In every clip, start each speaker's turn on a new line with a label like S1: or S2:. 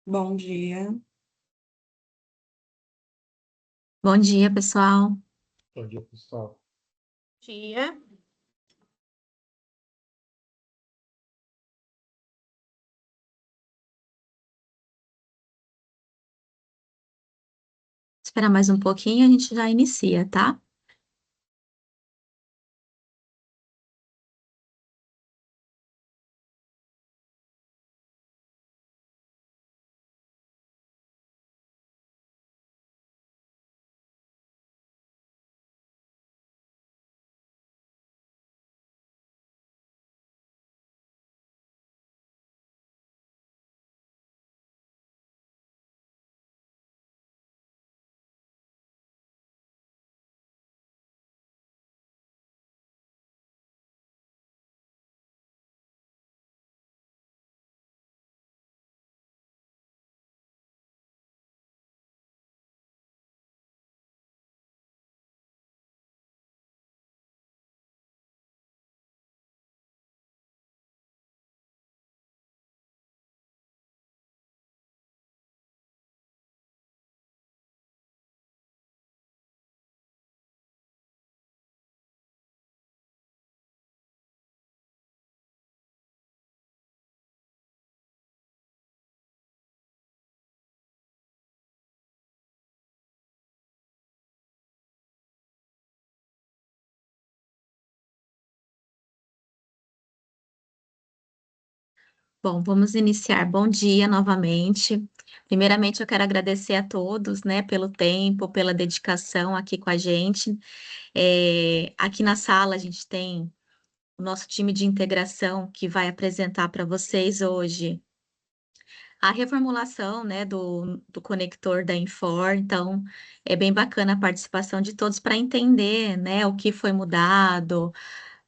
S1: Bom dia.
S2: Bom dia, pessoal.
S3: Bom dia, pessoal.
S4: Dia.
S2: Esperar mais um pouquinho, a gente já inicia, tá? Bom, vamos iniciar. Bom dia novamente. Primeiramente, eu quero agradecer a todos, né, pelo tempo, pela dedicação aqui com a gente. Aqui na sala, a gente tem o nosso time de integração que vai apresentar para vocês hoje a reformulação, né, do conector da Infor. Então, é bem bacana a participação de todos para entender, né, o que foi mudado.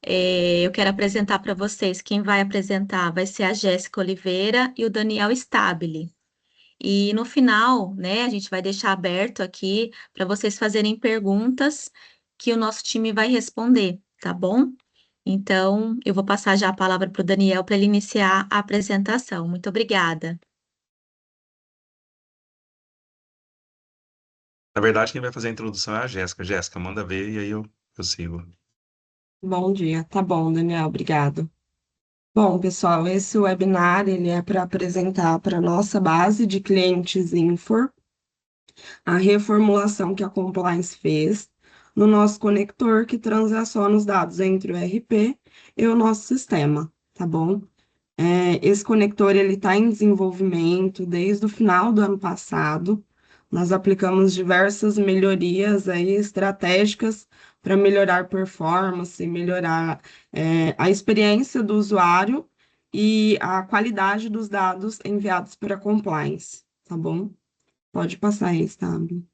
S2: Eu quero apresentar para vocês, quem vai apresentar vai ser a Jéssica Oliveira e o Daniel Stabile. E no final, né, a gente vai deixar aberto aqui para vocês fazerem perguntas que o nosso time vai responder, tá bom? Então, eu vou passar já a palavra para o Daniel para ele iniciar a apresentação. Muito obrigada.
S3: Na verdade, quem vai fazer a introdução é a Jéssica. Jéssica, manda ver e aí eu sigo.
S1: Bom dia. Tá bom, Daniel, obrigado. Bom, pessoal, esse webinar ele é para apresentar para a nossa base de clientes Infor a reformulação que a Compliance fez no nosso conector que transaciona os dados entre o RP e o nosso sistema, tá bom? Esse conector ele está em desenvolvimento desde o final do ano passado. Nós aplicamos diversas melhorias aí estratégicas para melhorar performance, melhorar a experiência do usuário e a qualidade dos dados enviados para a compliance, tá bom? Pode passar aí, sabe?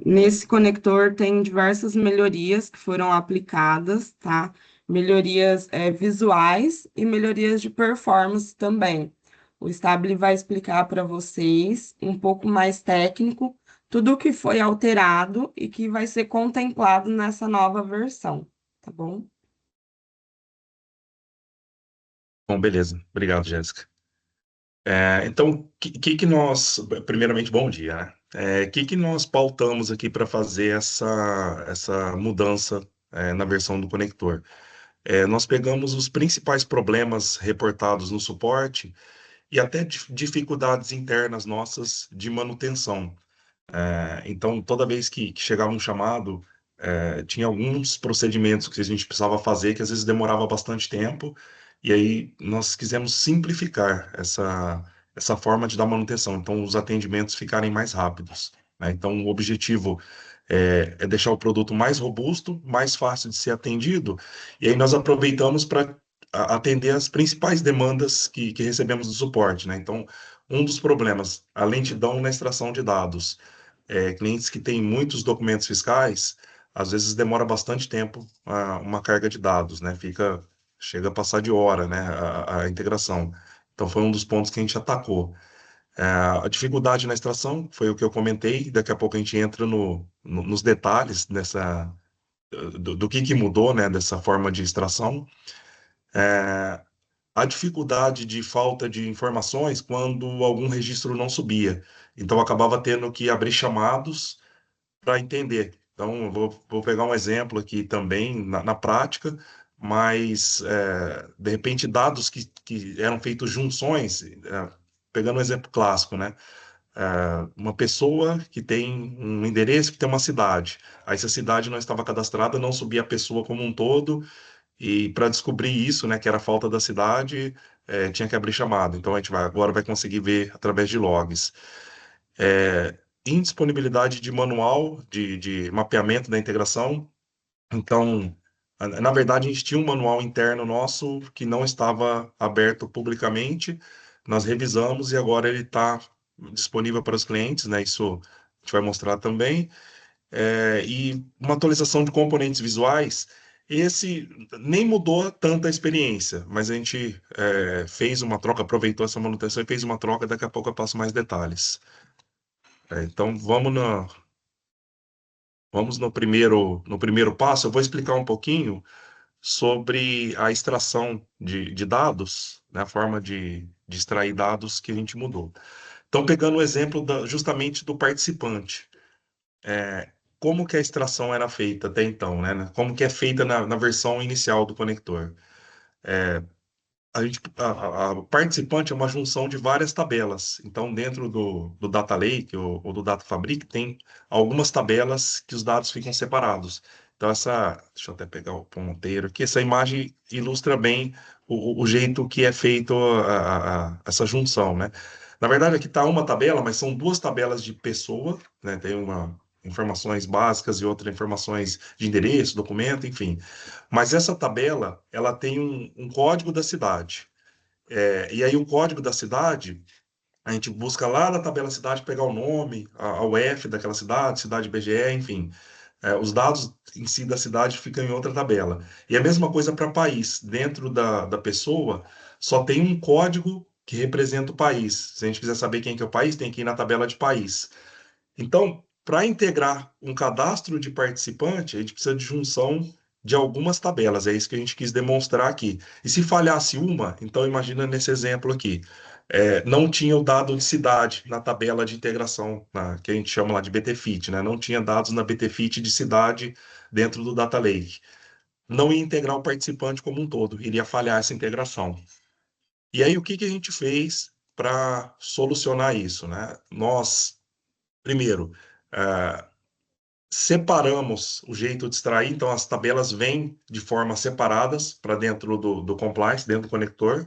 S1: Nesse conector tem diversas melhorias que foram aplicadas, tá? Melhorias visuais e melhorias de performance também. O Stable vai explicar para vocês um pouco mais técnico tudo o que foi alterado e que vai ser contemplado nessa nova versão, tá bom?
S3: Bom, beleza. Obrigado, Jéssica. Então, que nós... Primeiramente, bom dia, né? Que nós pautamos aqui para fazer essa mudança na versão do conector? Nós pegamos os principais problemas reportados no suporte e até dificuldades internas nossas de manutenção. Então, toda vez que chegava um chamado, tinha alguns procedimentos que a gente precisava fazer que às vezes demorava bastante tempo, e aí nós quisemos simplificar essa forma de dar manutenção, então os atendimentos ficarem mais rápidos, né? Então, o objetivo é deixar o produto mais robusto, mais fácil de ser atendido, e aí nós aproveitamos para atender as principais demandas que recebemos do suporte, né? Então, um dos problemas, a lentidão na extração de dados. Clientes que têm muitos documentos fiscais, às vezes demora bastante tempo uma carga de dados, né? Chega a passar de hora, né? A integração. Então, foi um dos pontos que a gente atacou. A dificuldade na extração foi o que eu comentei, daqui a pouco a gente entra nos detalhes do que mudou, né? Dessa forma de extração. a dificuldade de falta de informações quando algum registro não subia. Então, eu acabava tendo que abrir chamados para entender. Então, eu vou pegar um exemplo aqui também na prática, mas, de repente, dados que eram feitos junções, pegando um exemplo clássico, né? Uma pessoa que tem um endereço que tem uma cidade. Aí, se a cidade não estava cadastrada, não subia a pessoa como um todo, e para descobrir isso, né, que era a falta da cidade, tinha que abrir chamada. Então, a gente agora vai conseguir ver através de logs. Indisponibilidade de manual de mapeamento da integração. Então, na verdade, a gente tinha um manual interno nosso que não estava aberto publicamente. Nós revisamos e agora ele está disponível para os clientes, né? Isso a gente vai mostrar também. E uma atualização de componentes visuais. Esse nem mudou tanto a experiência, mas a gente fez uma troca, aproveitou essa manutenção e fez uma troca. Daqui a pouco eu passo mais detalhes. Então, vamos no primeiro passo. Eu vou explicar um pouquinho sobre a extração de dados, né, a forma de extrair dados que a gente mudou. Então, pegando o exemplo justamente do participante, como que a extração era feita até então, né? Como que é feita na versão inicial do conector? A participante é uma junção de várias tabelas. Então, dentro do Data Lake ou do Data Fabric, tem algumas tabelas que os dados ficam separados. Então, deixa eu até pegar o ponteiro aqui, essa imagem ilustra bem o jeito que é feito essa junção, né? Na verdade, aqui está uma tabela, mas são duas tabelas de pessoa, né? Tem uma informações básicas e outra informações de endereço, documento, enfim. Mas essa tabela, ela tem um código da cidade. E aí o código da cidade, a gente busca lá na tabela cidade pegar o nome, a UF daquela cidade, cidade BGE, enfim. Os dados em si da cidade ficam em outra tabela. E a mesma coisa para país. Dentro da pessoa, só tem um código que representa o país. Se a gente quiser saber quem que é o país, tem que ir na tabela de país. Então, para integrar um cadastro de participante, a gente precisa de junção de algumas tabelas. É isso que a gente quis demonstrar aqui. E se falhasse uma, então imagina nesse exemplo aqui, não tinha o dado de cidade na tabela de integração, que a gente chama lá de BTFIT, né? Não tinha dados na BTFIT de cidade dentro do Data Lake. Não ia integrar o participante como um todo, iria falhar essa integração. E aí, o que que a gente fez para solucionar isso, né? Nós, primeiro, eh, separamos o jeito de extrair, então as tabelas vêm de forma separadas para dentro do compliance, dentro do conector,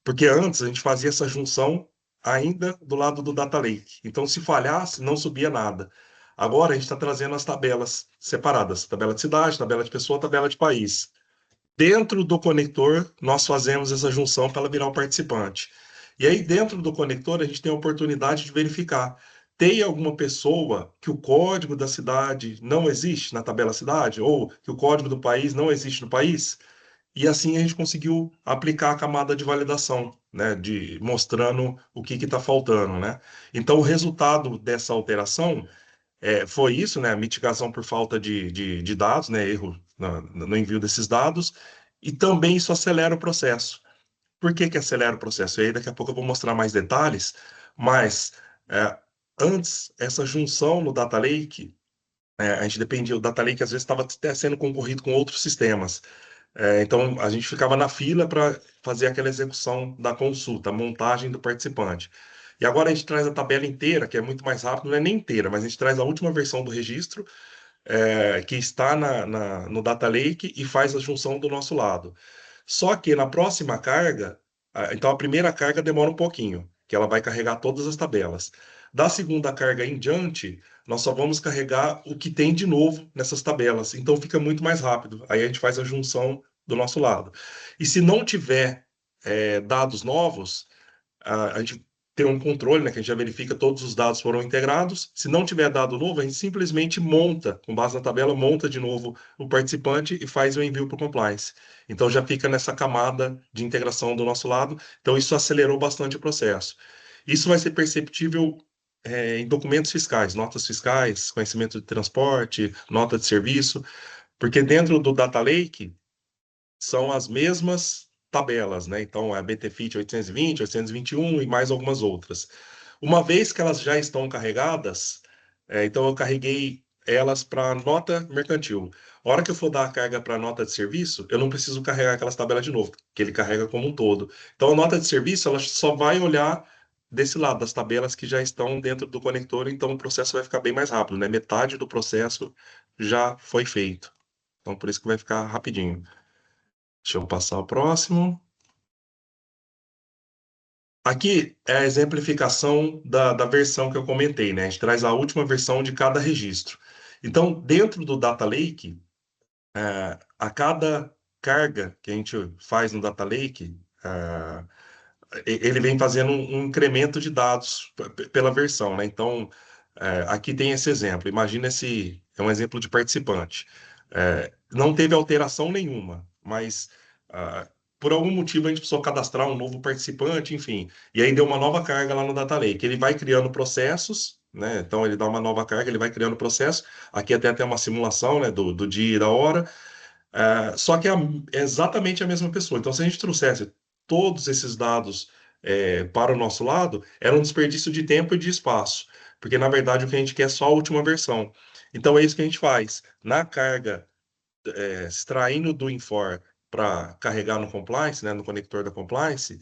S3: porque antes a gente fazia essa junção ainda do lado do data lake. Então, se falhasse, não subia nada. Agora a gente está trazendo as tabelas separadas, tabela de cidade, tabela de pessoa, tabela de país. Dentro do conector, nós fazemos essa junção para ela virar um participante. E aí, dentro do conector, a gente tem a oportunidade de verificar. Tem alguma pessoa que o código da cidade não existe na tabela cidade? Ou que o código do país não existe no país? E assim a gente conseguiu aplicar a camada de validação, né? Mostrando o que está faltando, né? Então, o resultado dessa alteração foi isso, né? Mitigação por falta de dados, né? Erro no envio desses dados, e também isso acelera o processo. Por que que acelera o processo? E aí daqui a pouco eu vou mostrar mais detalhes, mas é, antes, essa junção no Data Lake, a gente dependia, o Data Lake às vezes estava até sendo concorrido com outros sistemas. Então, a gente ficava na fila para fazer aquela execução da consulta, a montagem do participante. E agora a gente traz a tabela inteira, que é muito mais rápido, não é nem inteira, mas a gente traz a última versão do registro, que está no Data Lake e faz a junção do nosso lado. Só que na próxima carga, então a primeira carga demora um pouquinho, que ela vai carregar todas as tabelas. Da segunda carga em diante, nós só vamos carregar o que tem de novo nessas tabelas. Então fica muito mais rápido. Aí a gente faz a junção do nosso lado. E se não tiver dados novos, a gente tem um controle, né, que a gente já verifica todos os dados foram integrados. Se não tiver dado novo, a gente simplesmente monta, com base na tabela, monta de novo o participante e faz o envio para o compliance. Então já fica nessa camada de integração do nosso lado. Então isso acelerou bastante o processo. Isso vai ser perceptível em documentos fiscais, notas fiscais, conhecimento de transporte, nota de serviço, porque dentro do Data Lake são as mesmas tabelas, né? Então, a BTFIT 820, 821 e mais algumas outras. Uma vez que elas já estão carregadas, então eu carreguei elas para nota mercantil. A hora que eu for dar a carga para nota de serviço, eu não preciso carregar aquelas tabelas de novo, que ele carrega como um todo. Então, a nota de serviço, ela só vai olhar desse lado, das tabelas que já estão dentro do conector, então o processo vai ficar bem mais rápido, né? Metade do processo já foi feito. Então, por isso que vai ficar rapidinho. Deixa eu passar o próximo. Aqui é a exemplificação da versão que eu comentei, né? A gente traz a última versão de cada registro. Então, dentro do Data Lake, a cada carga que a gente faz no Data Lake, ele vem fazendo um incremento de dados pela versão, né? Então, aqui tem esse exemplo. Imagina esse é um exemplo de participante. Não teve alteração nenhuma, mas por algum motivo a gente precisou cadastrar um novo participante, enfim. E aí deu uma nova carga lá no Data Lake. Ele vai criando processos, né? Então ele dá uma nova carga, ele vai criando processo. Aqui até tem uma simulação, né, do dia e da hora. Só que é exatamente a mesma pessoa. Então, se a gente trouxesse todos esses dados para o nosso lado, era um desperdício de tempo e de espaço, porque na verdade o que a gente quer é só a última versão. Então, é isso que a gente faz. Na carga, extraindo do Infor para carregar no compliance, né, no conector da compliance,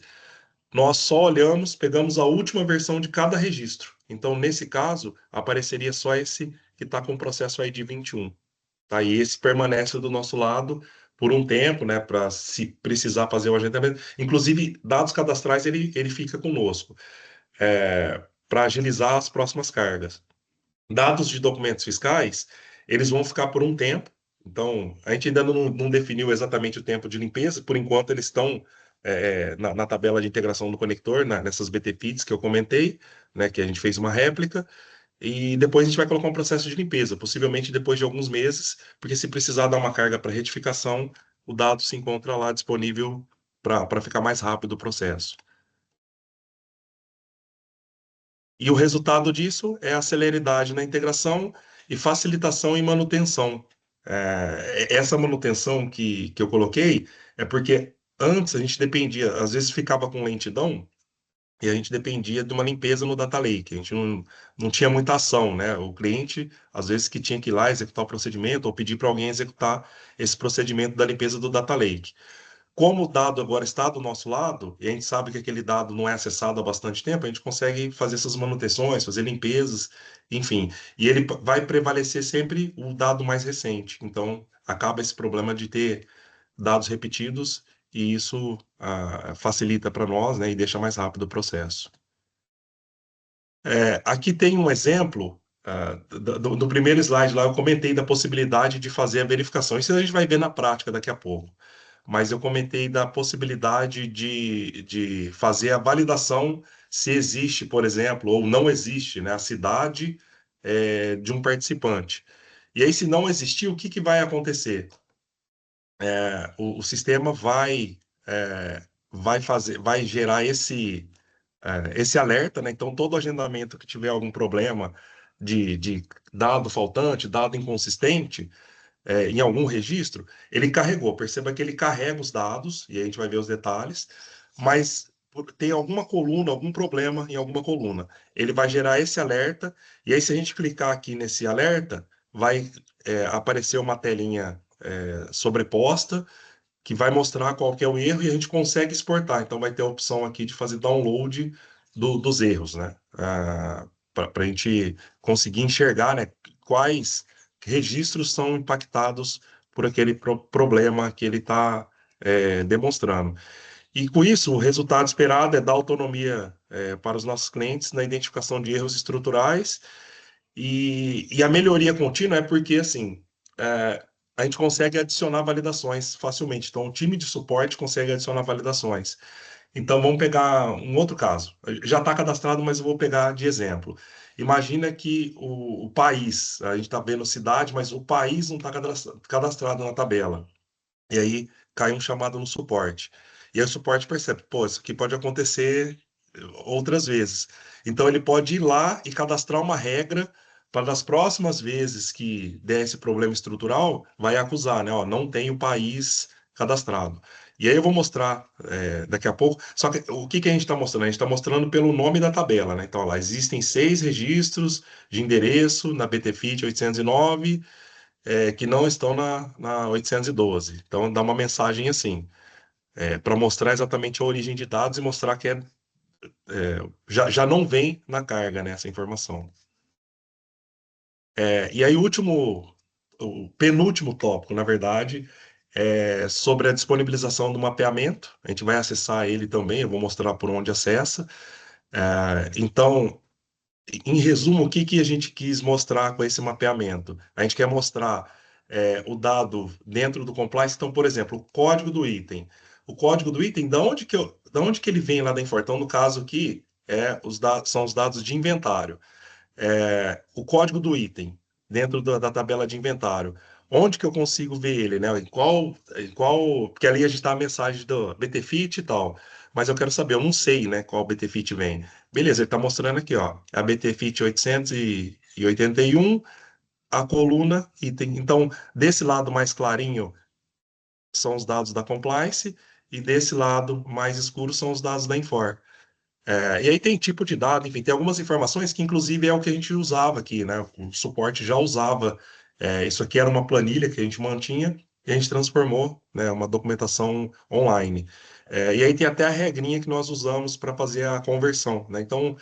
S3: nós só olhamos, pegamos a última versão de cada registro. Então, nesse caso, apareceria só esse que está com o processo ID 21. Tá? E esse permanece do nosso lado por um tempo, né, para se precisar fazer o agendamento. Inclusive, dados cadastrais ele fica conosco, para agilizar as próximas cargas. Dados de documentos fiscais, eles vão ficar por um tempo. Então, a gente ainda não definiu exatamente o tempo de limpeza, por enquanto eles estão na tabela de integração do conector, nessas BTPITs que eu comentei, né, que a gente fez uma réplica. E depois a gente vai colocar um processo de limpeza, possivelmente depois de alguns meses, porque se precisar dar uma carga para retificação, o dado se encontra lá disponível para ficar mais rápido o processo. E o resultado disso é a celeridade na integração e facilitação em manutenção. Essa manutenção que eu coloquei é porque antes a gente dependia, às vezes ficava com lentidão, e a gente dependia de uma limpeza no Data Lake. A gente não tinha muita ação, né? O cliente, às vezes, que tinha que ir lá executar o procedimento ou pedir para alguém executar esse procedimento da limpeza do Data Lake. Como o dado agora está do nosso lado, e a gente sabe que aquele dado não é acessado há bastante tempo, a gente consegue fazer essas manutenções, fazer limpezas, enfim. E ele vai prevalecer sempre o dado mais recente. Então, acaba esse problema de ter dados repetidos e isso facilita para nós, né, e deixa mais rápido o processo. Aqui tem um exemplo, do primeiro slide lá, eu comentei da possibilidade de fazer a verificação. Isso a gente vai ver na prática daqui a pouco. Mas eu comentei da possibilidade de fazer a validação se existe, por exemplo, ou não existe, né, a cidade de um participante. E aí, se não existir, o que vai acontecer? O sistema vai gerar esse alerta, né? Então, todo agendamento que tiver algum problema de dado faltante, dado inconsistente, em algum registro, ele carregou. Perceba que ele carrega os dados, e aí a gente vai ver os detalhes, mas tem alguma coluna, algum problema em alguma coluna. Ele vai gerar esse alerta, e aí se a gente clicar aqui nesse alerta, vai aparecer uma telinha sobreposta, que vai mostrar qual que é o erro e a gente consegue exportar. Então vai ter a opção aqui de fazer download dos erros, né? Para a gente conseguir enxergar, né, quais registros são impactados por aquele problema que ele está demonstrando. E com isso, o resultado esperado é dar autonomia para os nossos clientes na identificação de erros estruturais e a melhoria contínua é porque, assim, a gente consegue adicionar validações facilmente. Então, o time de suporte consegue adicionar validações. Então, vamos pegar um outro caso. Já está cadastrado, mas eu vou pegar de exemplo. Imagina que o país, a gente está vendo cidade, mas o país não está cadastrado na tabela. E aí cai um chamado no suporte. E aí o suporte percebe, pô, isso aqui pode acontecer outras vezes. Então ele pode ir lá e cadastrar uma regra para das próximas vezes que der esse problema estrutural, vai acusar, né? Ó, não tem o país cadastrado. E aí eu vou mostrar daqui a pouco. Só que o que que a gente está mostrando? A gente está mostrando pelo nome da tabela, né? Então, lá, existem 6 registros de endereço na BTFIT 809 que não estão na 812. Então, dá uma mensagem assim, para mostrar exatamente a origem de dados e mostrar que já não vem na carga, né, essa informação. E aí, o penúltimo tópico, na verdade, é sobre a disponibilização do mapeamento. A gente vai acessar ele também, eu vou mostrar por onde acessa. Então, em resumo, o que que a gente quis mostrar com esse mapeamento? A gente quer mostrar o dado dentro do compliance. Então, por exemplo, o código do item. O código do item, da onde que ele vem lá da Infor? Então, no caso aqui, são os dados de inventário. O código do item dentro da tabela de inventário. Onde que eu consigo ver ele, né? Porque ali a gente tá a mensagem do BTFIT e tal. Mas eu quero saber, eu não sei, né, qual BTFIT vem. Beleza, ele tá mostrando aqui, ó, a BTFIT 881, a coluna item. Então, desse lado mais clarinho são os dados da compliance e desse lado mais escuro são os dados da Infor. E aí tem tipo de dado, enfim, tem algumas informações que inclusive é o que a gente usava aqui, né? O suporte já usava. Isso aqui era uma planilha que a gente mantinha e a gente transformou, né, uma documentação online. E aí tem até a regrinha que nós usamos para fazer a conversão, né? Então,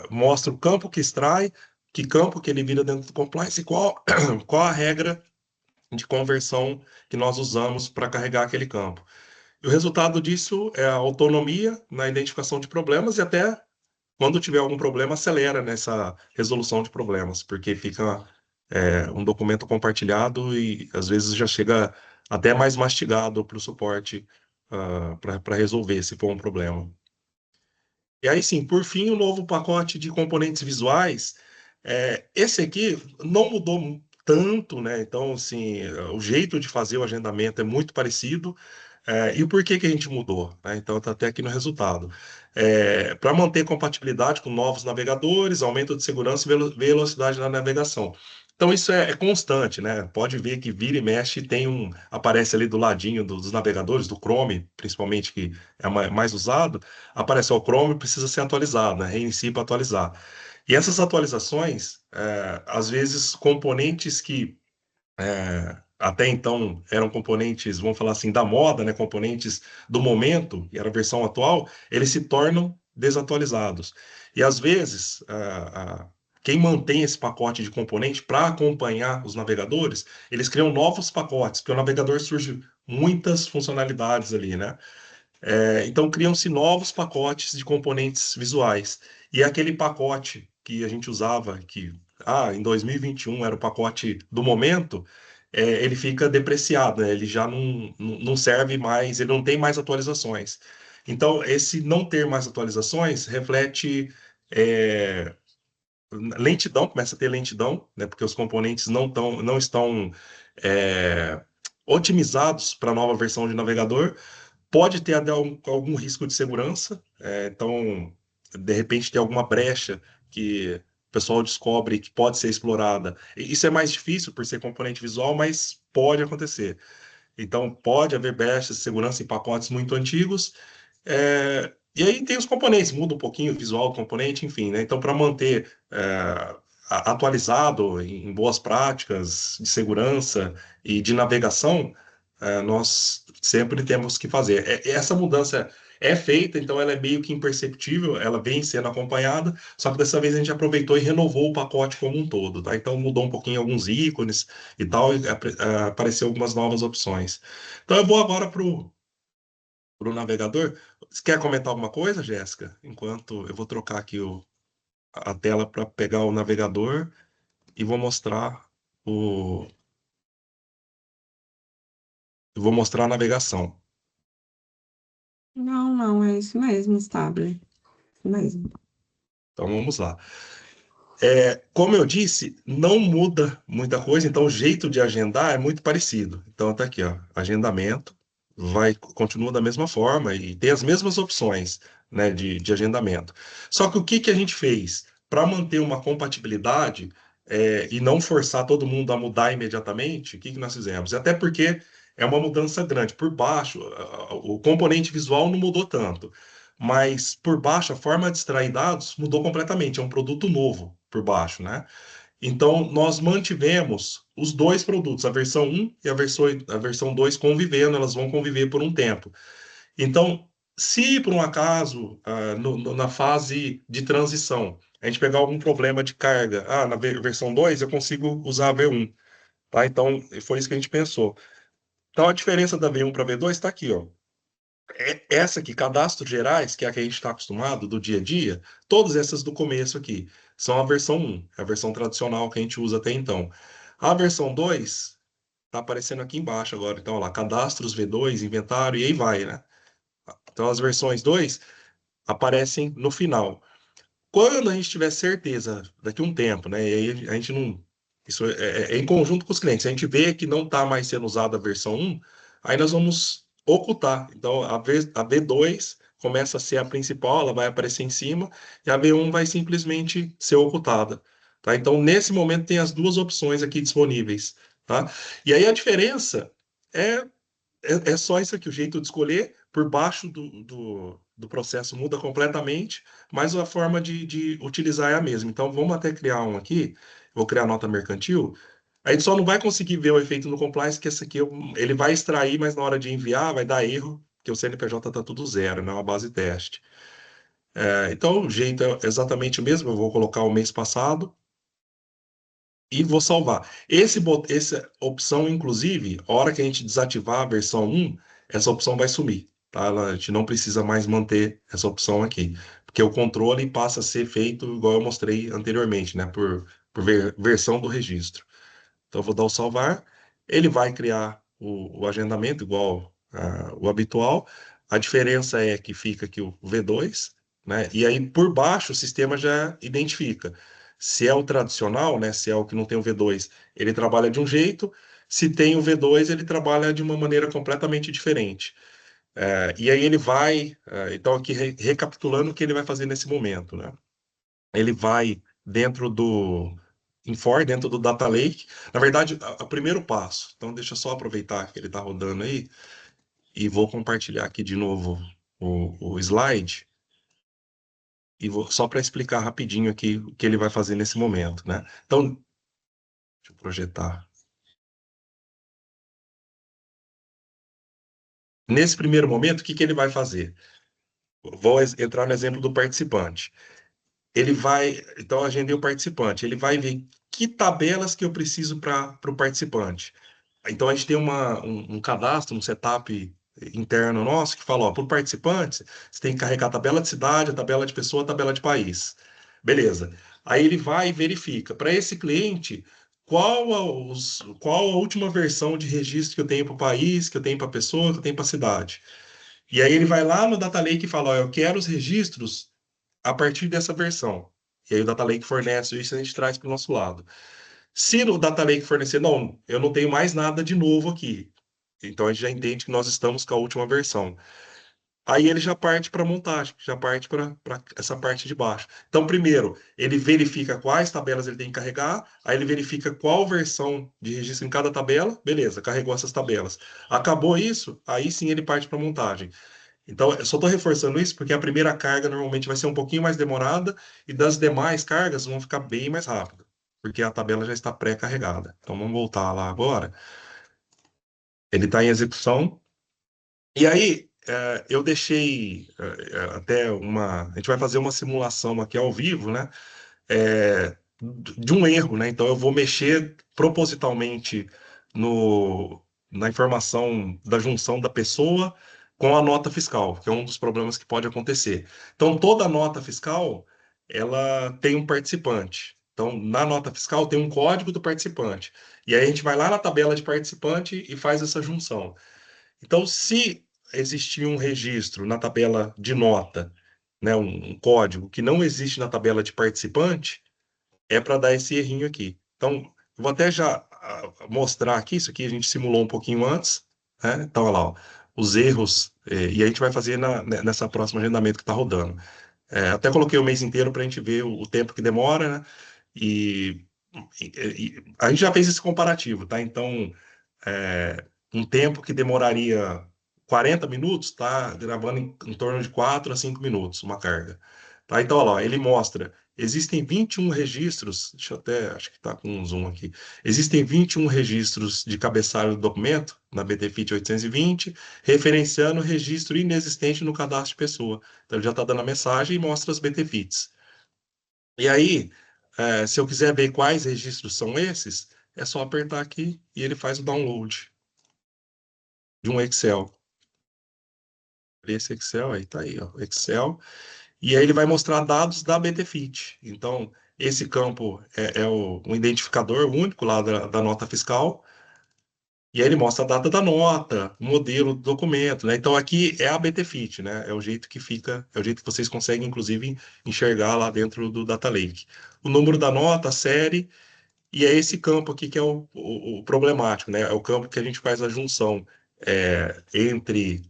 S3: mostra o campo que extrai, que campo que ele vira dentro do compliance e qual a regra de conversão que nós usamos para carregar aquele campo. E o resultado disso é a autonomia na identificação de problemas e até quando tiver algum problema, acelera nessa resolução de problemas, porque fica um documento compartilhado e às vezes já chega até mais mastigado para o suporte para resolver se for um problema. E aí sim, por fim, o novo pacote de componentes visuais. Esse aqui não mudou tanto, né? Então, assim, o jeito de fazer o agendamento é muito parecido. E o porquê que a gente mudou, né? Então, está até aqui no resultado. Para manter compatibilidade com novos navegadores, aumento de segurança e velocidade na navegação. Então, isso é constante, né? Pode ver que vira e mexe, aparece ali do ladinho dos navegadores, do Chrome, principalmente, que é mais usado, aparece o Chrome precisa ser atualizado, né? Reinicie para atualizar. E essas atualizações, às vezes, componentes que até então eram componentes, vamos falar assim, da moda, né? Componentes do momento, e era a versão atual, eles se tornam desatualizados. E às vezes, quem mantém esse pacote de componente para acompanhar os navegadores, eles criam novos pacotes, porque o navegador surge muitas funcionalidades ali, né? Então criam-se novos pacotes de componentes visuais. E aquele pacote que a gente usava, que em 2021 era o pacote do momento, ele fica depreciado, né? Ele já não serve mais, ele não tem mais atualizações. Então, esse não ter mais atualizações reflete lentidão, começa a ter lentidão, né? Porque os componentes não estão é, otimizados para a nova versão de navegador. Pode ter até algum risco de segurança, então, de repente, tem alguma brecha que o pessoal descobre que pode ser explorada. Isso é mais difícil por ser componente visual, mas pode acontecer. Então, pode haver brechas de segurança em pacotes muito antigos. E aí tem os componentes, muda um pouquinho o visual do componente, enfim, né? Então, para manter atualizado em boas práticas de segurança e de navegação, nós sempre temos que fazer. Essa mudança é feita, então ela é meio que imperceptível, ela vem sendo acompanhada, só que dessa vez a gente aproveitou e renovou o pacote como um todo, tá? Então mudou um pouquinho alguns ícones e tal, e apareceu algumas novas opções. Então eu vou agora para o navegador. Você quer comentar alguma coisa, Jéssica? Enquanto eu vou trocar aqui a tela para pegar o navegador e o, eu vou mostrar a navegação.
S1: Não, não, é isso mesmo, Stabile. Isso mesmo.
S3: Então vamos lá. Como eu disse, não muda muita coisa, então o jeito de agendar é muito parecido. Então tá aqui, ó, agendamento, continua da mesma forma e tem as mesmas opções, né, de agendamento. Só que o que que a gente fez? Para manter uma compatibilidade e não forçar todo mundo a mudar imediatamente, o que que nós fizemos? Até porque é uma mudança grande. Por baixo, o componente visual não mudou tanto, mas por baixo, a forma de extrair dados mudou completamente. É um produto novo por baixo, né? Então, nós mantivemos os dois produtos, a versão um e a versão 2 convivendo, elas vão conviver por um tempo. Então, se por um acaso, na fase de transição, a gente pegar algum problema de carga, na versão 2 eu consigo usar a V1, tá? Então, foi isso que a gente pensou. Então, a diferença da V1 para a V2 está aqui, ó. Essa aqui, cadastros gerais, que é a que a gente está acostumado do dia a dia, todas essas do começo aqui, são a versão um, é a versão tradicional que a gente usa até então. A versão 2 está aparecendo aqui embaixo agora. Então, ó lá, cadastros V2, inventário, e aí vai, né? Então, as versões 2 aparecem no final. Quando a gente tiver certeza, daqui a um tempo, né? E aí a gente não. Isso é em conjunto com os clientes. Se a gente vê que não está mais sendo usada a versão um, aí nós vamos ocultar. Então a V2 começa a ser a principal, ela vai aparecer em cima, e a V1 vai simplesmente ser ocultada. Tá? Então, nesse momento, tem as duas opções aqui disponíveis. Tá? E aí a diferença é é só isso aqui, o jeito de escolher. Por baixo do processo muda completamente, mas a forma de utilizar é a mesma. Então, vamos até criar um aqui. Vou criar a nota mercantil. A gente só não vai conseguir ver o efeito no compliance, que esse aqui ele vai extrair, mas na hora de enviar vai dar erro, porque o CNPJ está tudo zero, não é uma base teste. Então, o jeito é exatamente o mesmo. Eu vou colocar o mês passado e vou salvar. Essa opção, inclusive, a hora que a gente desativar a versão um, essa opção vai sumir, tá? A gente não precisa mais manter essa opção aqui, porque o controle passa a ser feito igual eu mostrei anteriormente, né? Por versão do registro. Então, eu vou dar o salvar, ele vai criar o agendamento igual o habitual. A diferença é que fica aqui o V2, né? E aí, por baixo, o sistema já identifica. Se é o tradicional, né? Se é o que não tem o V2, ele trabalha de um jeito. Se tem o V2, ele trabalha de uma maneira completamente diferente. E aí ele vai, então aqui recapitulando o que ele vai fazer nesse momento, né? Ele vai dentro do Infor, dentro do Data Lake. Na verdade, o primeiro passo. Então, deixa eu só aproveitar que ele está rodando aí e vou compartilhar aqui de novo o slide e vou só para explicar rapidinho aqui o que ele vai fazer nesse momento, né? Então, deixa eu projetar. Nesse primeiro momento, o que que ele vai fazer? Vou entrar no exemplo do participante. Ele vai, então agendei o participante, ele vai ver que tabelas que eu preciso para o participante. Então a gente tem um cadastro, um setup interno nosso que fala, ó, para o participante, você tem que carregar a tabela de cidade, a tabela de pessoa, a tabela de país. Beleza. Aí ele vai e verifica. Para esse cliente, qual a última versão de registro que eu tenho para o país, que eu tenho para a pessoa, que eu tenho para a cidade. E aí ele vai lá no Data Lake e fala, ó, eu quero os registros a partir dessa versão. E aí o Data Lake fornece isso e a gente traz para o nosso lado. Se o Data Lake fornecer, não, eu não tenho mais nada de novo aqui. Então a gente já entende que nós estamos com a última versão. Aí ele já parte para a montagem, já parte para essa parte de baixo. Então, primeiro, ele verifica quais tabelas ele tem que carregar, aí ele verifica qual versão de registro em cada tabela, beleza, carregou essas tabelas. Acabou isso, aí sim ele parte para a montagem. Então, eu só estou reforçando isso porque a primeira carga normalmente vai ser um pouquinho mais demorada e das demais cargas vão ficar bem mais rápido, porque a tabela já está pré-carregada. Então, vamos voltar lá agora. Ele está em execução. E aí, eu deixei até uma. A gente vai fazer uma simulação aqui ao vivo, né? De um erro, né? Então, eu vou mexer propositalmente na informação da junção da pessoa com a nota fiscal, que é um dos problemas que pode acontecer. Então, toda nota fiscal, ela tem um participante. Então, na nota fiscal tem um código do participante. E aí a gente vai lá na tabela de participante e faz essa junção. Então, se existir um registro na tabela de nota, né, um código que não existe na tabela de participante, é para dar esse errinho aqui. Então, eu vou até já mostrar aqui, isso aqui a gente simulou um pouquinho antes, né? Então, olha lá, ó, os erros, e a gente vai fazer nessa próxima agendamento que está rodando. Até coloquei o mês inteiro para a gente ver o tempo que demora, né? E, a gente já fez esse comparativo, tá? Então, um tempo que demoraria 40 minutos, está gravando em torno de 4 a 5 minutos uma carga. Tá? Então, olha lá, ele mostra, existem 21 registros, deixa eu até, acho que está com um zoom aqui, existem 21 registros de cabeçalho do documento, na BTFIT 820, referenciando registro inexistente no cadastro de pessoa. Então, ele já está dando a mensagem e mostra as BTFITs. E aí, se eu quiser ver quais registros são esses, é só apertar aqui e ele faz o download de um Excel. Esse Excel aí tá aí, ó, Excel. E aí ele vai mostrar dados da BTFIT. Então, esse campo é o identificador único lá da nota fiscal. E aí ele mostra a data da nota, o modelo do documento, né? Então aqui é a BTFIT, né? É o jeito que fica, é o jeito que vocês conseguem, inclusive, enxergar lá dentro do Data Lake. O número da nota, a série. E é esse campo aqui que é o problemático, né? É o campo que a gente faz a junção entre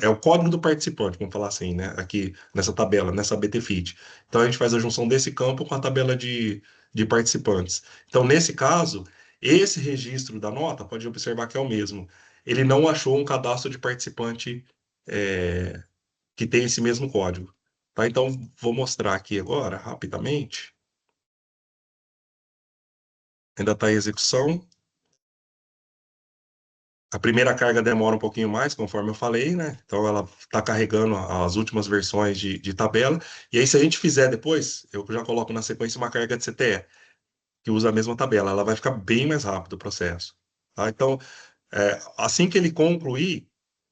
S3: é o código do participante, vamos falar assim, né? Aqui nessa tabela, nessa BTFIT. Então a gente faz a junção desse campo com a tabela de participantes. Então, nesse caso, esse registro da nota, pode observar que é o mesmo. Ele não achou um cadastro de participante é, que tem esse mesmo código. Tá? Então, vou mostrar aqui agora, rapidamente. Ainda está em execução. A primeira carga demora um pouquinho mais, conforme eu falei, né? Então ela está carregando as últimas versões de tabela. E aí, se a gente fizer depois, eu já coloco na sequência uma carga de CTE, que usa a mesma tabela. Ela vai ficar bem mais rápido o processo. Tá? Então, assim que ele concluir,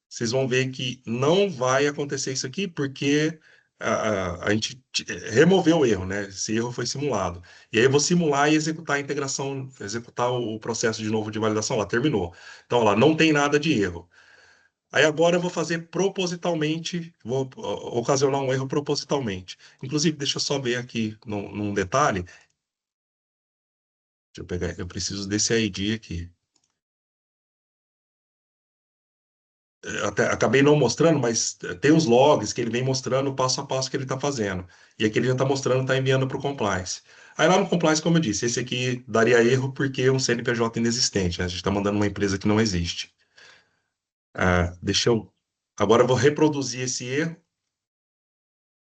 S3: vocês vão ver que não vai acontecer isso aqui, porque a gente removeu o erro, né? Esse erro foi simulado. E aí eu vou simular e executar a integração, executar o processo de novo de validação. Lá, terminou. Então, lá, não tem nada de erro. Aí agora eu vou fazer propositalmente, vou ocasionar um erro propositalmente. Inclusive, deixa eu só ver aqui num detalhe. Deixa eu pegar, eu preciso desse ID aqui. Até, acabei não mostrando, mas tem os logs que ele vem mostrando o passo a passo que ele está fazendo. E aqui ele já está mostrando, está enviando para o compliance. Aí lá no compliance, como eu disse, esse aqui daria erro porque é um CNPJ inexistente, né? A gente está mandando uma empresa que não existe. Deixa eu. Agora eu vou reproduzir esse erro.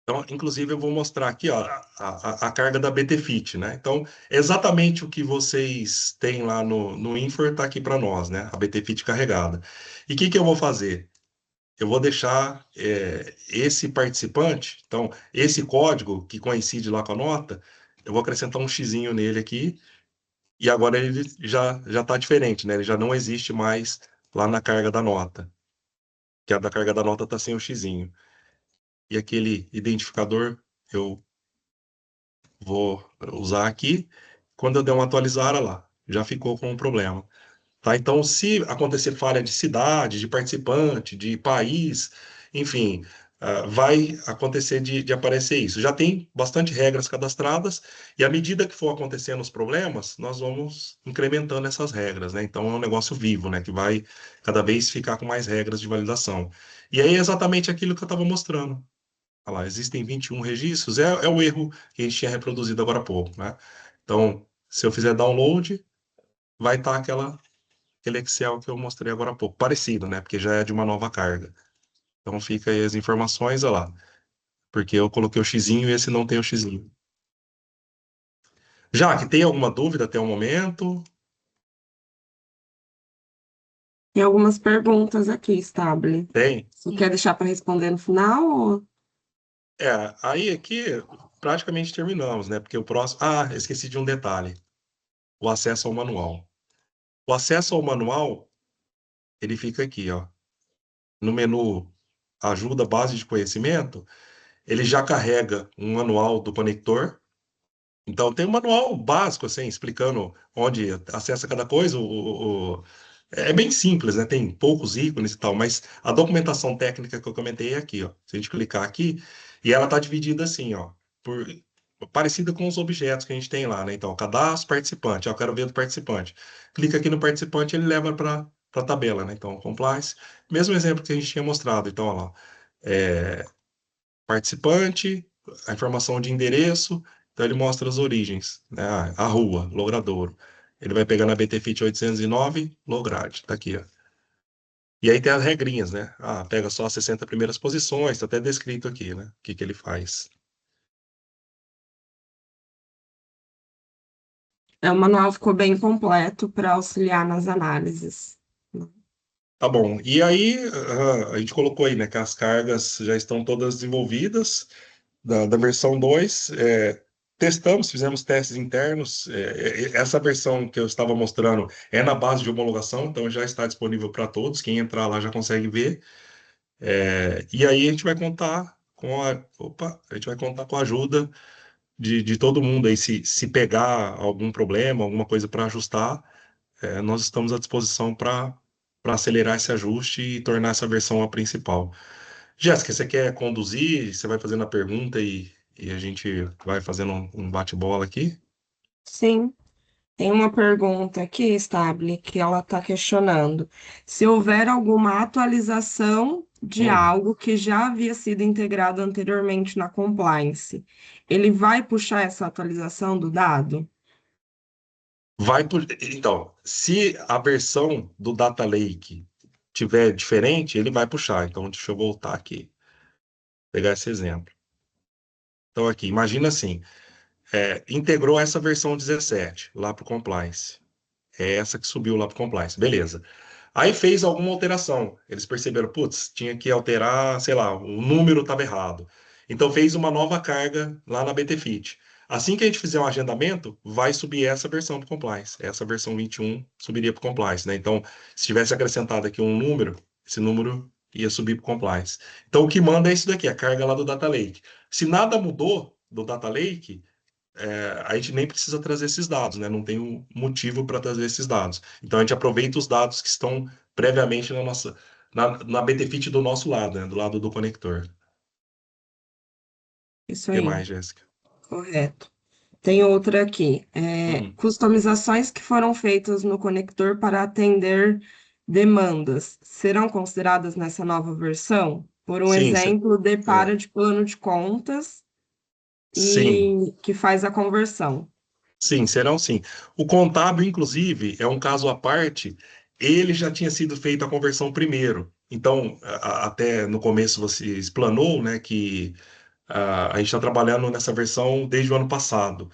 S3: Então, inclusive, eu vou mostrar aqui ó, a carga da BTFIT, né? Então, exatamente o que vocês têm lá no Infor está aqui para nós, né? A BTFIT carregada. E o que eu vou fazer? Eu vou deixar esse participante, então, esse código que coincide lá com a nota, eu vou acrescentar um xizinho nele aqui, e agora ele já está diferente, né? Ele já não existe mais lá na carga da nota, que a da carga da nota está sem o xizinho. E aquele identificador eu vou usar aqui. Quando eu der uma atualizada lá, já ficou com um problema. Tá? Então, se acontecer falha de cidade, de participante, de país, enfim, vai acontecer de aparecer isso. Já tem bastante regras cadastradas, e à medida que for acontecendo os problemas, nós vamos incrementando essas regras, né? Então, é um negócio vivo, né? Que vai cada vez ficar com mais regras de validação. E aí é exatamente aquilo que eu estava mostrando. Olha lá, existem 21 registros, é o erro que a gente tinha reproduzido agora há pouco, né? Então, se eu fizer download, vai estar aquele Excel que eu mostrei agora há pouco. Parecido, né? Porque já é de uma nova carga. Então fica aí as informações, olha lá. Porque eu coloquei o xizinho e esse não tem o xizinho. Já que tem alguma dúvida até o momento?
S1: Tem algumas perguntas aqui, Stable.
S3: Tem.
S1: Você quer deixar para responder no final?
S3: Aí aqui praticamente terminamos, né? Porque o próximo. Ah, esqueci de um detalhe: o acesso ao manual. O acesso ao manual, ele fica aqui, ó. No menu Ajuda Base de Conhecimento, ele já carrega um manual do conector. Então, tem um manual básico, assim, explicando onde acessa cada coisa. É bem simples, né? Tem poucos ícones e tal, mas a documentação técnica que eu comentei é aqui, ó. Se a gente clicar aqui, e ela está dividida assim, ó, por, parecida com os objetos que a gente tem lá, né? Então, cadastro, participante. Eu quero ver do participante. Clica aqui no participante, ele leva para a tabela, né? Então, compliance. Mesmo exemplo que a gente tinha mostrado. Então, olha lá. É, participante, a informação de endereço, então ele mostra as origens, né? A rua, Logradouro. Ele vai pegar na BTFIT 809, low grade, tá aqui, ó. E aí tem as regrinhas, né? Ah, pega só as 60 primeiras posições, tá até descrito aqui, né? O que que ele faz.
S1: O manual ficou bem completo para auxiliar nas análises.
S3: Tá bom. E aí, a gente colocou aí, né, que as cargas já estão todas desenvolvidas da versão 2. Testamos, fizemos testes internos. Essa versão que eu estava mostrando é na base de homologação, então já está disponível para todos. Quem entrar lá já consegue ver. E aí a gente vai contar a gente vai contar com a ajuda de todo mundo aí. Se pegar algum problema, alguma coisa para ajustar, nós estamos à disposição para acelerar esse ajuste e tornar essa versão a principal. Jéssica, você quer conduzir? Você vai fazendo a pergunta e a gente vai fazendo um bate-bola aqui?
S1: Sim, tem uma pergunta aqui, Stable, que ela está questionando. Se houver alguma atualização de
S3: Hum.
S1: algo que já havia sido integrado anteriormente na compliance, ele vai puxar essa atualização do dado?
S3: Então, se a versão do Data Lake tiver diferente, ele vai puxar. Então, deixa eu voltar aqui, pegar esse exemplo. Então, aqui, imagina assim, integrou essa versão 17 lá para o compliance. É essa que subiu lá para o compliance, beleza. Aí fez alguma alteração. Eles perceberam, putz, tinha que alterar, sei lá, o número estava errado. Então fez uma nova carga lá na BTFIT. Assim que a gente fizer um agendamento, vai subir essa versão para compliance. Essa versão 21 subiria para compliance, né? Então, se tivesse acrescentado aqui um número, esse número ia subir para compliance. Então, o que manda é isso daqui, a carga lá do Data Lake. Se nada mudou do Data Lake, a gente nem precisa trazer esses dados, né? Não tem um motivo para trazer esses dados. Então a gente aproveita os dados que estão previamente na BTFIT do nosso lado, né? Do lado do conector. O
S1: Isso
S3: que
S1: aí,
S3: mais, Jéssica?
S1: correto. Tem outra aqui.
S3: Hum,
S1: Customizações que foram feitas no conector para atender demandas serão consideradas nessa nova versão? Por um
S3: sim,
S1: exemplo,
S3: é,
S1: depara de plano de contas
S3: sim,
S1: e que faz a conversão.
S3: sim, serão sim. O contábil, inclusive, é um caso à parte. Ele já tinha sido feito a conversão primeiro. Então, até no começo você explanou, né, que a gente está trabalhando nessa versão desde o ano passado.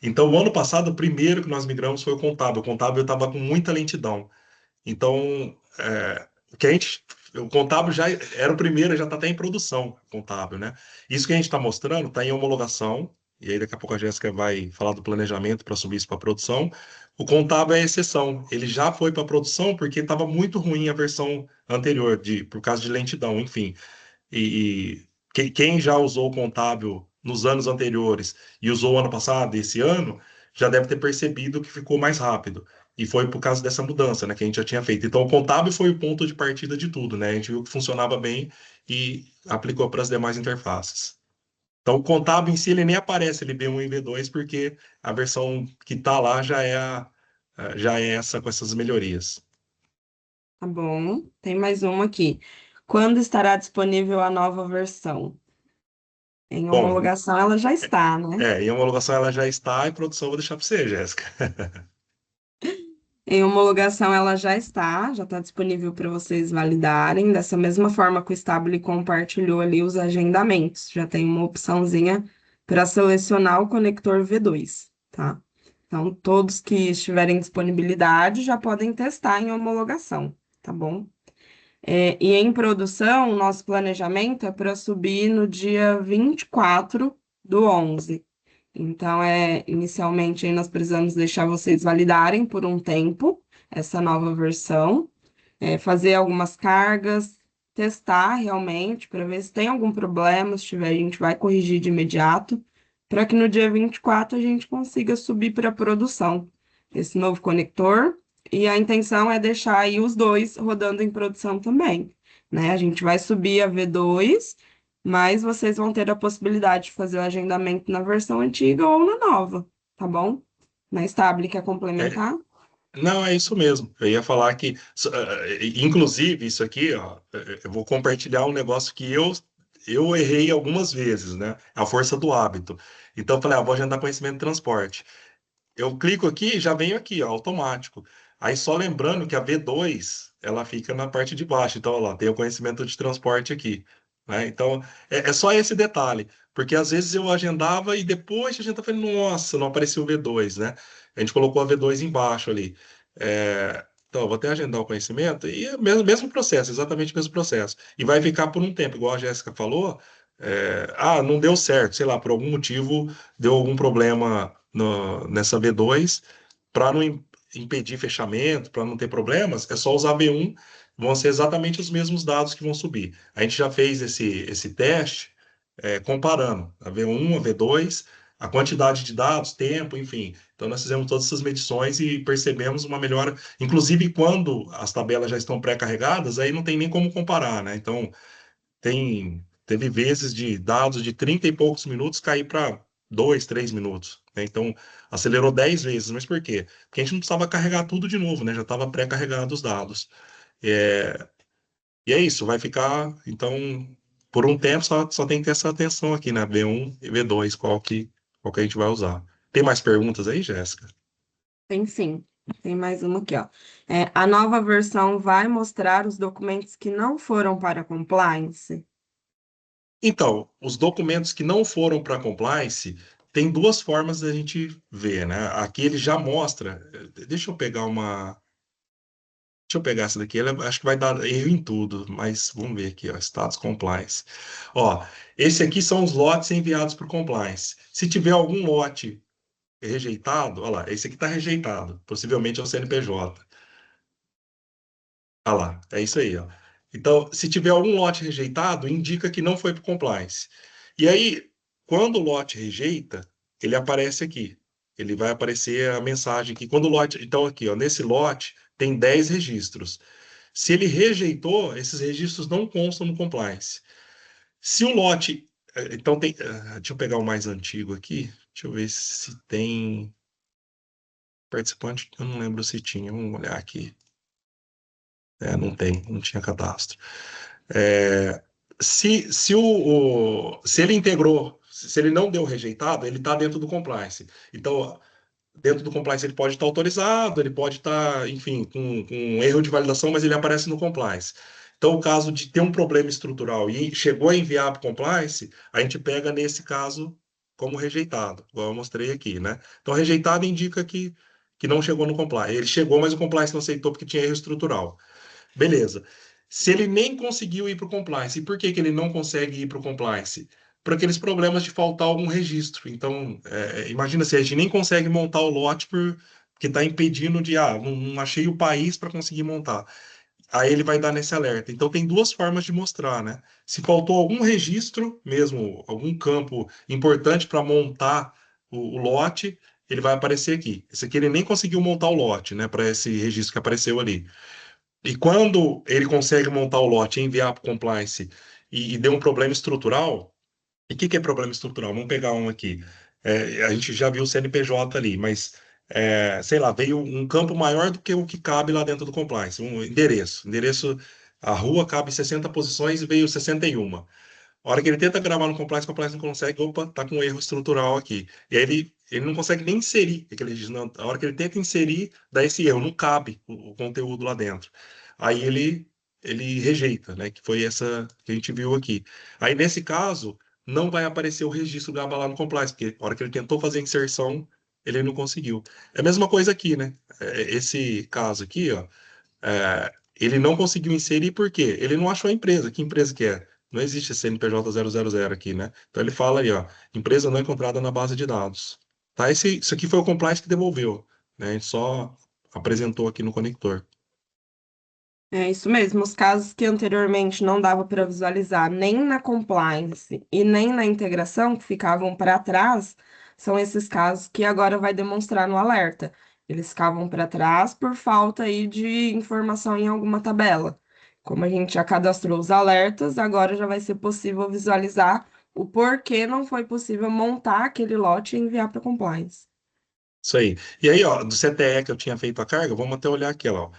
S3: Então, o ano passado, o primeiro que nós migramos foi o contábil. O contábil estava com muita lentidão. Então, o que a gente, o contábil já era o primeiro, já está até em produção, o contábil, né? Isso que a gente está mostrando está em homologação, e aí daqui a pouco a Jéssica vai falar do planejamento para subir isso para produção. O contábil é a exceção. Ele já foi para produção porque estava muito ruim a versão anterior, por causa de lentidão, enfim. Quem já usou o contábil nos anos anteriores e usou o ano passado e esse ano, já deve ter percebido que ficou mais rápido. E foi por causa dessa mudança, né, que a gente já tinha feito. Então, o contábil foi o ponto de partida de tudo, né? A gente viu que funcionava bem e aplicou para as demais interfaces. Então, o contábil em si, ele nem aparece, ele V1 e V2, porque a versão que está lá já é essa com essas melhorias.
S1: Tá bom? Tem mais uma aqui. Quando estará disponível a nova versão? Em
S3: Bom,
S1: homologação ela já está, né?
S3: em homologação ela já está, e produção eu vou deixar para você, Jéssica.
S1: Em homologação ela já está disponível para vocês validarem. Dessa mesma forma que o Stable compartilhou ali os agendamentos. Já tem uma opçãozinha para selecionar o conector V2, tá? Então, todos que estiverem disponibilidade já podem testar em homologação, tá bom? E em produção, o nosso planejamento é para subir no dia 24 do 11. Então, inicialmente, aí nós precisamos deixar vocês validarem por um tempo essa nova versão, fazer algumas cargas, testar realmente para ver se tem algum problema. Se tiver, a gente vai corrigir de imediato, para que no dia 24 a gente consiga subir para produção esse novo conector. E a intenção é deixar aí os dois rodando em produção também, né? A gente vai subir a V2, mas vocês vão ter a possibilidade de fazer o agendamento na versão antiga ou na nova, tá bom? Na Stable, quer
S3: É,
S1: complementar?
S3: não, é isso mesmo. Eu ia falar que, inclusive, isso aqui, ó, eu vou compartilhar um negócio que eu errei algumas vezes, né? A força do hábito. Então, eu falei, vou agendar conhecimento de transporte. eu clico aqui e já venho aqui, ó, automático. Aí só lembrando que a V2 ela fica na parte de baixo. Então, ó lá, tem o conhecimento de transporte aqui, né? Então, é só esse detalhe. Porque às vezes eu agendava e depois a gente tá falando, nossa, não apareceu o V2, né? A gente colocou a V2 embaixo ali. Então, eu vou até agendar o conhecimento e é o mesmo processo, exatamente o mesmo processo. E vai ficar por um tempo, igual a Jéssica falou. Não deu certo, sei lá, por algum motivo deu algum problema nessa V2, para não impedir fechamento, para não ter problemas, é só usar V1, vão ser exatamente os mesmos dados que vão subir. A gente já fez esse teste comparando a V1, a V2, a quantidade de dados, tempo, enfim. Então, nós fizemos todas essas medições e percebemos uma melhora. Inclusive, quando as tabelas já estão pré-carregadas, aí não tem nem como comparar, né? Então, teve vezes de dados de 30 e poucos minutos cair para 2, 3 minutos, né? Então, acelerou 10 vezes. Mas por quê? Porque a gente não precisava carregar tudo de novo, né? Já estava pré-carregado os dados. É, e é isso, vai ficar. Então, por um tempo, só tem que ter essa atenção aqui, né? V1 e V2, qual que a gente vai usar. Tem mais perguntas aí, Jéssica?
S1: Tem sim. Tem mais uma aqui, ó. A nova versão vai mostrar os documentos que não foram para compliance?
S3: Então, os documentos que não foram para compliance, tem duas formas da gente ver, né? Aqui ele já mostra. Deixa eu pegar uma. Deixa eu pegar essa daqui. Acho que vai dar erro em tudo, mas vamos ver aqui, ó, status compliance. Ó, esse aqui são os lotes enviados por compliance. Se tiver algum lote rejeitado, olha lá, esse aqui está rejeitado, possivelmente é o CNPJ. Ah lá, é isso aí, ó. Então, se tiver algum lote rejeitado, indica que não foi para compliance. E aí, quando o lote rejeita, ele aparece aqui. Ele vai aparecer a mensagem aqui. Quando o lote. Então, aqui, ó, nesse lote, tem 10 registros. Se ele rejeitou, esses registros não constam no compliance. Se o lote. Então, tem. Deixa eu pegar o mais antigo aqui. Deixa eu ver se tem participante. Eu não lembro se tinha. Vamos olhar aqui. Não tem, não tinha cadastro. É, se ele integrou, se ele não deu rejeitado, ele está dentro do compliance. Então, dentro do compliance ele pode estar autorizado, ele pode estar, enfim, com um erro de validação, mas ele aparece no compliance. Então, o caso de ter um problema estrutural e chegou a enviar para o compliance, a gente pega nesse caso como rejeitado, igual eu mostrei aqui, né? Então, rejeitado indica que não chegou no compliance. Ele chegou, mas o compliance não aceitou porque tinha erro estrutural. Beleza. Se ele nem conseguiu ir para o compliance, e por que que ele não consegue ir para o compliance? Por aqueles problemas de faltar algum registro. Então, imagina se a gente nem consegue montar o lote porque está impedindo de, não achei o país para conseguir montar. Aí ele vai dar nesse alerta. Então, tem duas formas de mostrar, né? Se faltou algum registro, mesmo algum campo importante para montar o lote, ele vai aparecer aqui. Esse aqui ele nem conseguiu montar o lote, né? Para esse registro que apareceu ali. E quando ele consegue montar o lote e enviar para o compliance e deu um problema estrutural, e o que é problema estrutural? Vamos pegar um aqui. A gente já viu o CNPJ ali, mas, sei lá, veio um campo maior do que o que cabe lá dentro do compliance, um endereço. Endereço, a rua cabe 60 posições e veio 61. A hora que ele tenta gravar no compliance, o compliance não consegue, opa, tá com um erro estrutural aqui. E aí ele não consegue nem inserir aquele registro. A hora que ele tenta inserir, dá esse erro, não cabe o conteúdo lá dentro. Aí ele rejeita, né? Que foi essa que a gente viu aqui. Aí nesse caso, não vai aparecer o registro GABA lá no compliance, porque a hora que ele tentou fazer a inserção, ele não conseguiu. É a mesma coisa aqui, né? Esse caso aqui, ó. Ele não conseguiu inserir por quê? Ele não achou a empresa. Que empresa que é? Não existe CNPJ 000 aqui, né? Então ele fala aí, ó, empresa não encontrada na base de dados. Tá? Isso aqui foi o compliance que devolveu, né? A gente só apresentou aqui no conector.
S1: É isso mesmo, os casos que anteriormente não dava para visualizar nem na compliance e nem na integração, que ficavam para trás, são esses casos que agora vai demonstrar no alerta. Eles ficavam para trás por falta aí de informação em alguma tabela. Como a gente já cadastrou os alertas, agora já vai ser possível visualizar o porquê não foi possível montar aquele lote e enviar para compliance.
S3: Isso aí. E aí, ó, do CTE que eu tinha feito a carga, vamos até olhar aqui, ó.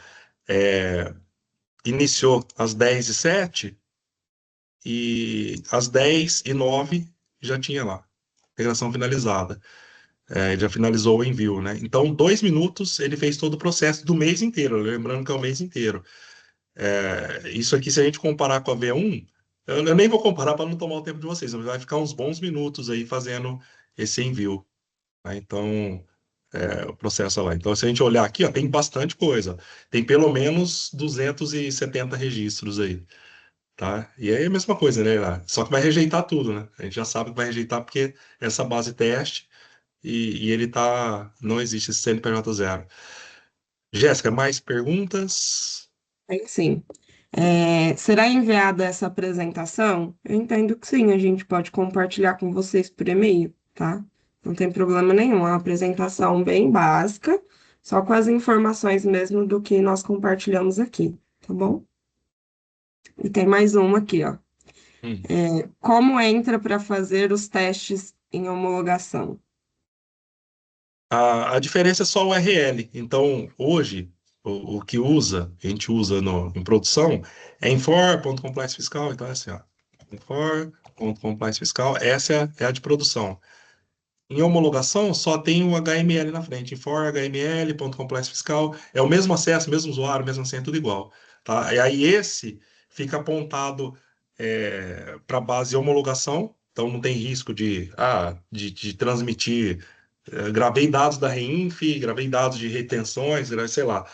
S3: Iniciou às 10h07 e às 10h09 já tinha lá. Integração finalizada. Ele já finalizou o envio, né? Então, 2 minutos ele fez todo o processo do mês inteiro, lembrando que é o mês inteiro. Isso aqui, se a gente comparar com a V1, eu nem vou comparar para não tomar o tempo de vocês, mas vai ficar uns bons minutos aí fazendo esse envio, né? Então, o processo lá. Então, se a gente olhar aqui, ó, tem bastante coisa. Tem pelo menos 270 registros aí, tá? E aí é a mesma coisa, né? Só que vai rejeitar tudo, né? A gente já sabe que vai rejeitar porque essa base teste e ele tá. Não existe esse CNPJ zero. Jéssica, mais perguntas?
S1: Tem sim. Será enviada essa apresentação? Eu entendo que sim, a gente pode compartilhar com vocês por e-mail, tá? Não tem problema nenhum. É uma apresentação bem básica, só com as informações mesmo do que nós compartilhamos aqui, tá bom? E tem mais uma aqui, ó.
S3: Hum.
S1: Como entra para fazer os testes em homologação?
S3: A diferença é só o URL. Então, hoje, o que a gente usa em produção, é infor.compliance fiscal. Então, é assim, ó, infor.compliance fiscal, essa é a de produção. Em homologação, só tem o HTML na frente. For HTML.compliance fiscal, é o mesmo acesso, mesmo usuário, mesmo senha, tudo igual. Tá? E aí esse fica apontado para a base de homologação, então não tem risco de transmitir. Gravei dados da Reinf, gravei dados de retenções, sei lá.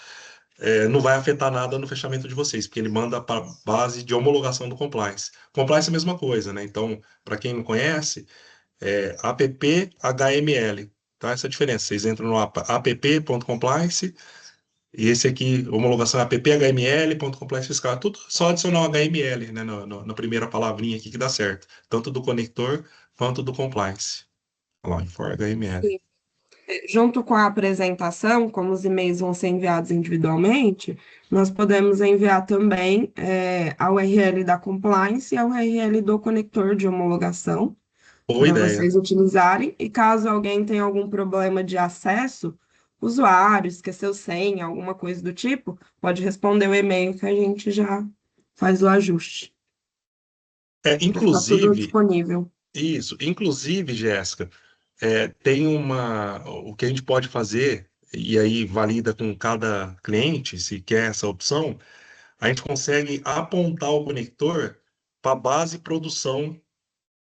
S3: Não vai afetar nada no fechamento de vocês, porque ele manda para a base de homologação do compliance. Compliance é a mesma coisa, né? Então, para quem não conhece, app.html, tá? Essa é a diferença. Vocês entram no app.compliance e esse aqui, homologação é app.html.compliance fiscal. É tudo só adicionar o HTML, né? Na primeira palavrinha aqui que dá certo. Tanto do conector quanto do compliance. Olha lá, for HTML.
S1: Junto com a apresentação, como os e-mails vão ser enviados individualmente, nós podemos enviar também a URL da compliance e a URL do conector de homologação
S3: Boa
S1: para
S3: ideia.
S1: vocês utilizarem. E caso alguém tenha algum problema de acesso, usuário, esqueceu senha, alguma coisa do tipo, pode responder o e-mail que a gente já faz o ajuste. Vai ficar tudo
S3: Inclusive,
S1: disponível.
S3: isso, inclusive, Jéssica, tem o que a gente pode fazer, e aí valida com cada cliente, se quer essa opção, a gente consegue apontar o conector para a base produção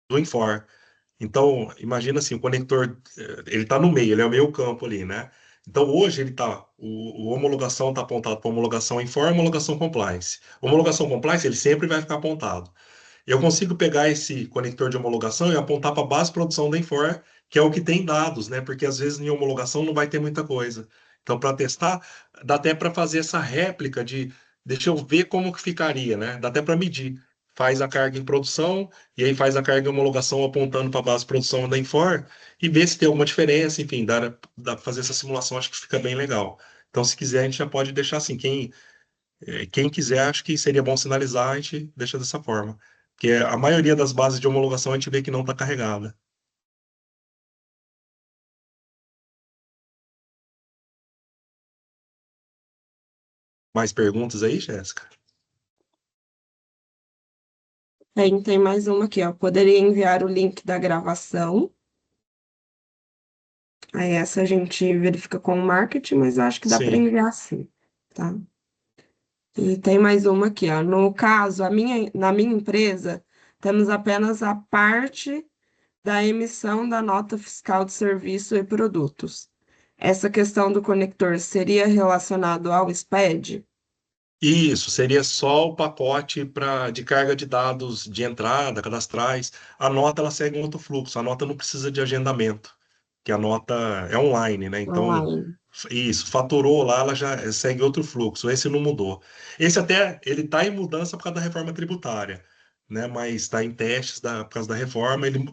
S3: do Infor. Então, imagina assim, o conector, ele está no meio, ele é o meio campo ali, né? Então, hoje o homologação está apontado para homologação Infor e homologação compliance. Homologação compliance, ele sempre vai ficar apontado. Eu consigo pegar esse conector de homologação e apontar para a base de produção da Infor, que é o que tem dados, né? Porque às vezes em homologação não vai ter muita coisa. Então, para testar, dá até para fazer essa réplica de, deixa eu ver como que ficaria, né? Dá até para medir. Faz a carga em produção e aí faz a carga em homologação apontando para a base de produção da Infor e ver se tem alguma diferença. Enfim, dá para fazer essa simulação, acho que fica bem legal. Então, se quiser, a gente já pode deixar assim. Quem quiser, acho que seria bom sinalizar, a gente deixa dessa forma. Porque a maioria das bases de homologação a gente vê que não está carregada. Mais perguntas aí, Jéssica?
S1: Tem mais uma aqui, ó. Poderia enviar o link da gravação. Aí essa a gente verifica com o marketing, mas eu acho que dá para
S3: Sim.
S1: enviar sim, tá? E tem mais uma aqui, ó. No caso, na minha empresa, temos apenas a parte da emissão da nota fiscal de serviço e produtos. Essa questão do conector seria relacionado ao SPED?
S3: Isso, seria só o pacote de carga de dados de entrada, cadastrais. A nota ela segue um outro fluxo, a nota não precisa de agendamento, que a nota é online, né? Então,
S1: Online.
S3: isso, faturou lá, ela já segue outro fluxo. Esse não mudou. Esse até, ele está em mudança por causa da reforma tributária, né? Mas está em testes por causa da reforma, ele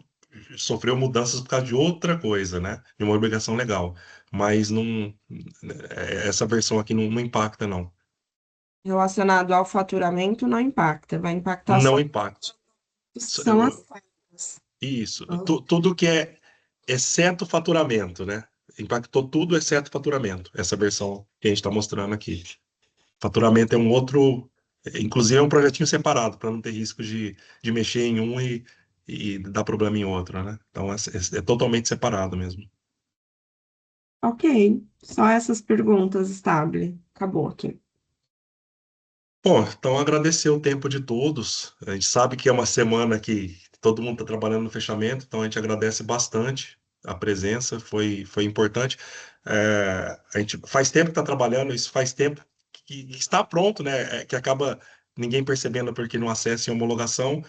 S3: sofreu mudanças por causa de outra coisa, né? De uma obrigação legal. Mas não, essa versão aqui não impacta, não.
S1: Relacionado ao faturamento, não impacta. Vai impactar
S3: Não
S1: só
S3: impacta.
S1: que são as taxas.
S3: Isso,
S1: Tá?
S3: tudo que é exceto faturamento, né? Impactou tudo exceto faturamento, essa versão que a gente está mostrando aqui. Faturamento é um outro, inclusive é um projetinho separado, para não ter risco de mexer em um e dar problema em outro, né? Então é totalmente separado mesmo.
S1: Ok, só essas perguntas, Stable. Acabou aqui.
S3: Bom, então agradecer o tempo de todos. A gente sabe que é uma semana que todo mundo está trabalhando no fechamento, então a gente agradece bastante a presença, foi importante. A gente faz tempo que está trabalhando, isso faz tempo que está pronto, né? Que acaba ninguém percebendo porque não acessa em homologação,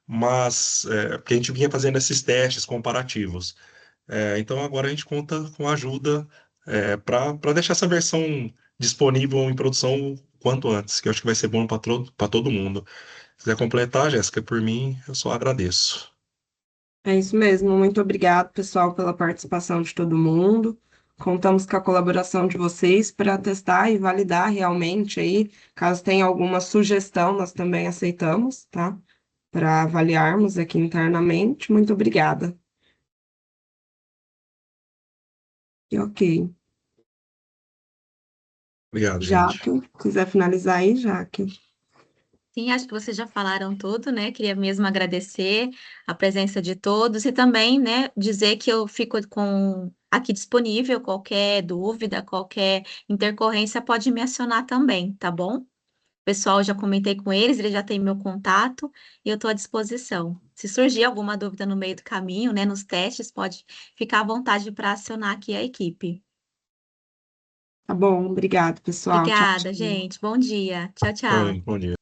S3: mas porque a gente vinha fazendo esses testes comparativos. Então agora a gente conta com a ajuda para deixar essa versão disponível em produção o quanto antes, que eu acho que vai ser bom para todo mundo. Se quiser completar, Jéssica, por mim, eu só agradeço.
S1: É isso mesmo. Muito obrigado, pessoal, pela participação de todo mundo. Contamos com a colaboração de vocês para testar e validar realmente aí. Caso tenha alguma sugestão, nós também aceitamos, tá? Para avaliarmos aqui internamente. Muito obrigada. E ok.
S3: Obrigado, gente.
S1: Jaque, quiser finalizar aí, Jaque.
S2: Sim, acho que vocês já falaram tudo, né? Queria mesmo agradecer a presença de todos e também, né, dizer que eu fico com aqui disponível qualquer dúvida, qualquer intercorrência, pode me acionar também, tá bom? O pessoal, já comentei com eles já têm meu contato e eu estou à disposição. Se surgir alguma dúvida no meio do caminho, né, nos testes, pode ficar à vontade para acionar aqui a equipe.
S1: Tá bom, obrigado, pessoal. Tchau,
S2: Obrigada,
S1: tchau.
S2: gente. Bom dia. Tchau, tchau.
S3: Bom dia.